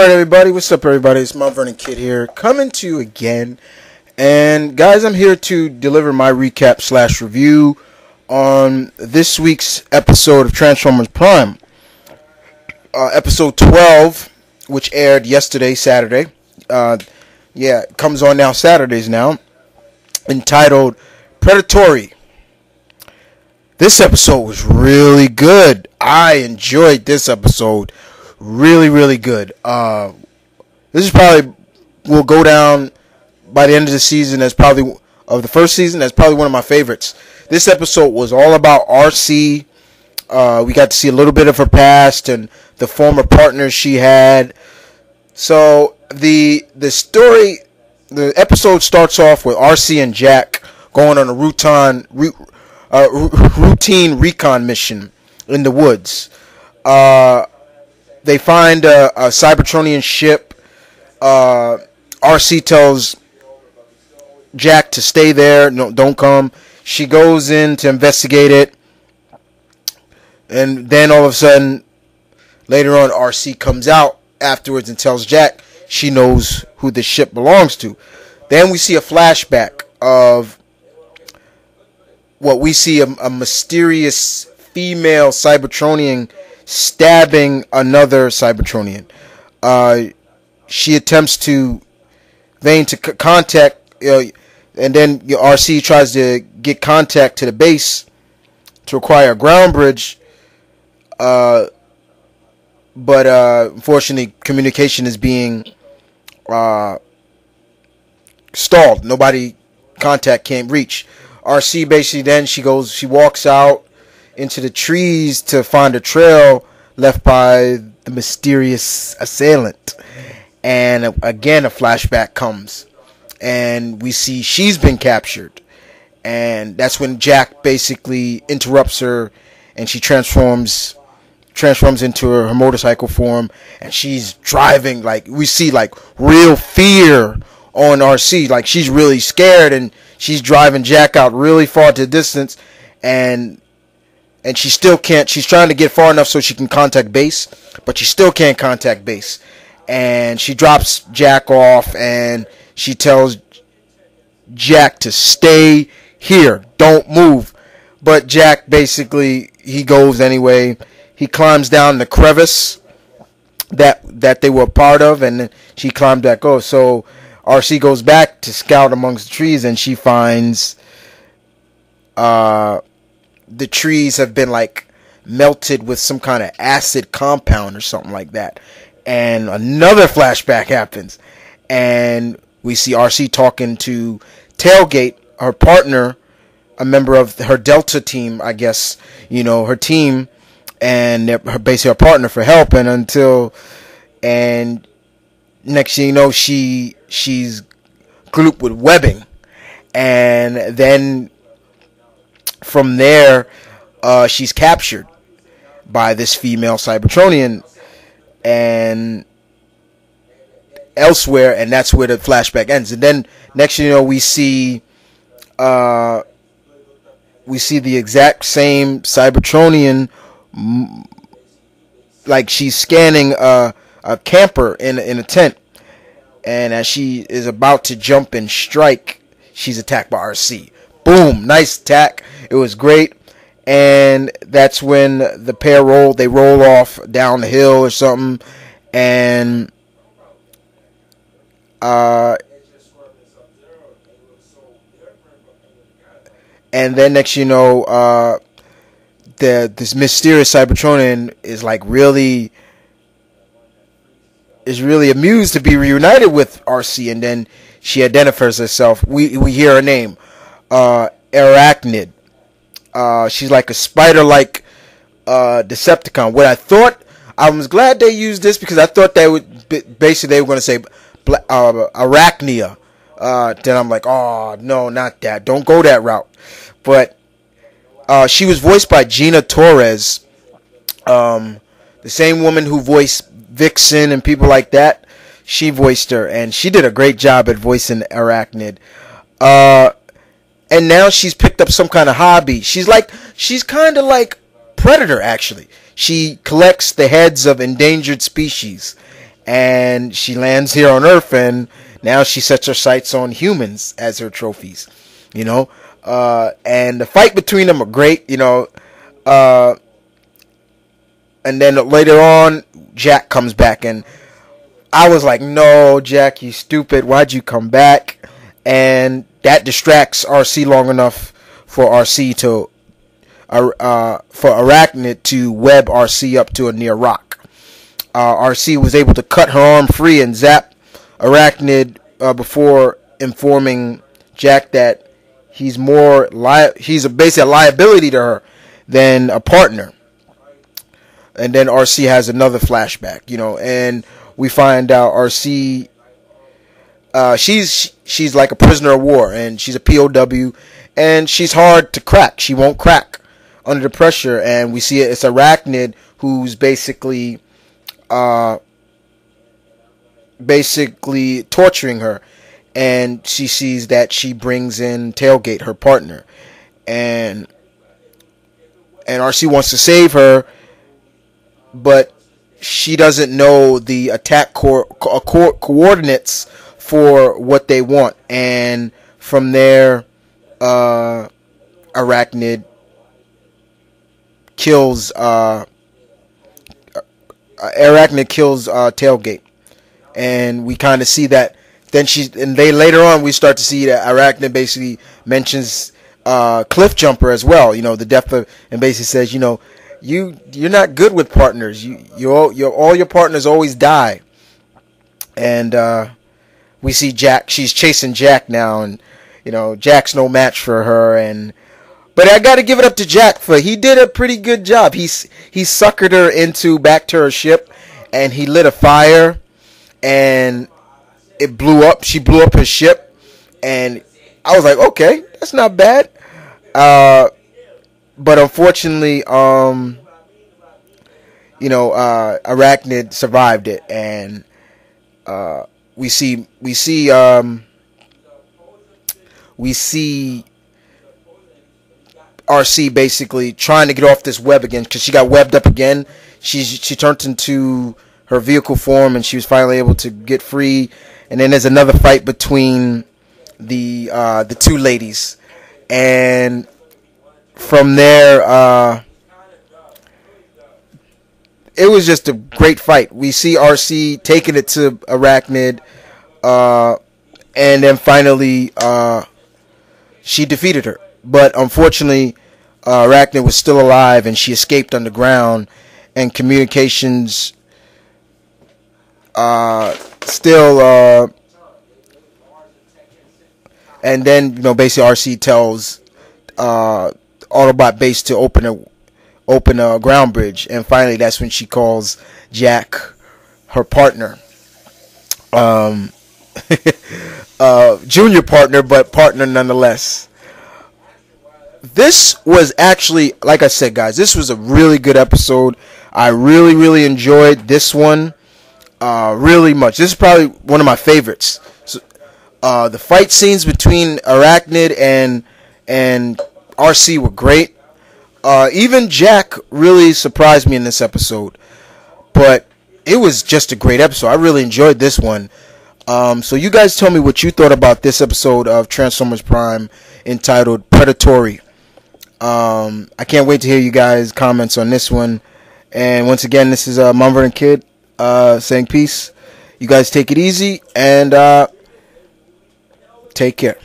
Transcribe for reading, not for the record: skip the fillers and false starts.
Alright everybody, what's up everybody? It's M.V.K Kid here, coming to you again. And guys, I'm here to deliver my recap / review on this week's episode of Transformers Prime. Episode 12, which aired yesterday, Saturday. It comes on now Saturdays now. Entitled Predatory. This episode was really good. I enjoyed this episode. Really good. This is probably will go down by the end of the season as probably of the first season as probably one of my favorites. This episode was all about RC. We got to see a little bit of her past and the former partners she had. So the episode starts off with RC and Jack going on a routine recon mission in the woods. They find a Cybertronian ship. RC tells Jack to stay there. No, don't come. She goes in to investigate it. And then all of a sudden, later on, RC comes out afterwards and tells Jack she knows who the ship belongs to. Then we see a flashback of what we see a mysterious female Cybertronian stabbing another Cybertronian. She attempts to contact, and then RC tries to get contact to the base to acquire a ground bridge. But unfortunately, communication is being stalled. Contact can't reach. RC basically then she walks out into the trees to find a trail left by the mysterious assailant. And again, a flashback comes. And we see she's been captured. And that's when Jack basically interrupts her and she transforms into her motorcycle form. And she's driving, we see real fear on RC. She's really scared and she's driving Jack out really far to the distance. And she still can't. She's trying to get far enough so she can contact base, but she still can't contact base. And she drops Jack off, and she tells Jack to stay here, don't move. But Jack basically he goes anyway. He climbs down the crevice that they were a part of, and then she climbed back up. So RC goes back to scout amongst the trees, and she finds the trees have been melted with some kind of acid compound or something like that. And another flashback happens. And we see RC talking to Tailgate, her partner, a member of her Delta team, I guess, her team, and basically her partner for help. And next thing you know, she's grouped with webbing. And then from there, she's captured by this female Cybertronian and elsewhere, and that's where the flashback ends. And then next thing you know, we see the exact same Cybertronian, she's scanning a camper in a tent, and as she is about to jump and strike, she's attacked by RC. Boom, nice attack. It was great. And that's when the pair roll off down the hill or something. And then next you know, this mysterious Cybertronian is really amused to be reunited with RC, and then she identifies herself. We hear her name. Arachnid. She's like a spider-like Decepticon. I was glad they used this because I thought they were going to say Arachnia. Then I'm like, oh no, not that. Don't go that route. But she was voiced by Gina Torres, the same woman who voiced Vixen and people like that. She voiced her, and she did a great job at voicing Arachnid. And now she's picked up some kind of hobby. She's kind of like Predator, actually. She collects the heads of endangered species, and she lands here on Earth, and now she sets her sights on humans as her trophies. You know, and the fight between them are great. You know, and then later on, Jack comes back, and I was like, "No, Jack, you stupid! Why'd you come back?" And that distracts RC long enough for RC to, for Arachnid to web RC up to a near rock. RC was able to cut her arm free and zap Arachnid before informing Jack that he's basically a liability to her than a partner. And then RC has another flashback, you know, and we find out RC, she's like a prisoner of war, and she's a POW, and she's hard to crack. She won't crack under the pressure, and we see it's Arachnid who's basically torturing her, and she sees that she brings in Tailgate, her partner, and RC wants to save her, but she doesn't know the attack coordinates for what they want, and from there, Arachnid kills Tailgate, and we kind of see that. Then later on we start to see that Arachnid basically mentions Cliff Jumper as well. You know, the death of, and basically says, you know, you're not good with partners. All your partners always die. And we see Jack. She's chasing Jack now, and you know Jack's no match for her. But I got to give it up to Jack for he did a pretty good job. He suckered her back to her ship, and he lit a fire, and it blew up. She blew up his ship, and I was like, okay, that's not bad. But unfortunately, Arachnid survived it, and we see RC basically trying to get off this web again because she got webbed up again. She turned into her vehicle form, and she was finally able to get free. And then there's another fight between the two ladies, and from there, it was just a great fight. We see RC taking it to Arachnid, and then finally she defeated her. But unfortunately, Arachnid was still alive, and she escaped underground, and communications still. And then, basically RC tells Autobot base to open a ground bridge, and finally that's when she calls Jack her partner, junior partner, but partner nonetheless. This was actually, like I said, guys, this was a really good episode. I really enjoyed this one really much. This is probably one of my favorites. So, the fight scenes between Arachnid and RC were great. Even Jack really surprised me in this episode. But it was just a great episode. I really enjoyed this one. So you guys tell me what you thought about this episode of Transformers Prime entitled Predatory. I can't wait to hear you guys' comments on this one. And once again, this is Mumford and Kid saying peace. You guys take it easy, and take care.